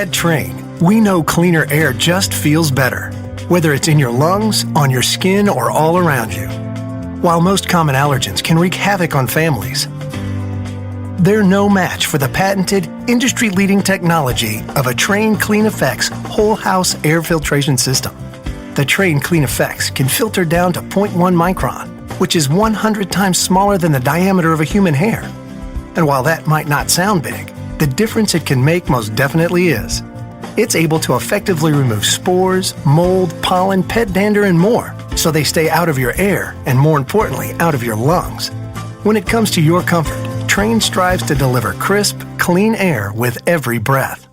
At Trane, we know cleaner air just feels better, whether it's in your lungs, on your skin, or all around you. While most common allergens can wreak havoc on families, they're no match for the patented, industry-leading technology of a Trane Clean Effects whole house air filtration system. The Trane Clean Effects can filter down to 0.1 micron, which is 100 times smaller than the diameter of a human hair. And while that might not sound big, the difference it can make most definitely is. It's able to effectively remove spores, mold, pollen, pet dander, and more, so they stay out of your air and, more importantly, out of your lungs. When it comes to your comfort, Trane strives to deliver crisp, clean air with every breath.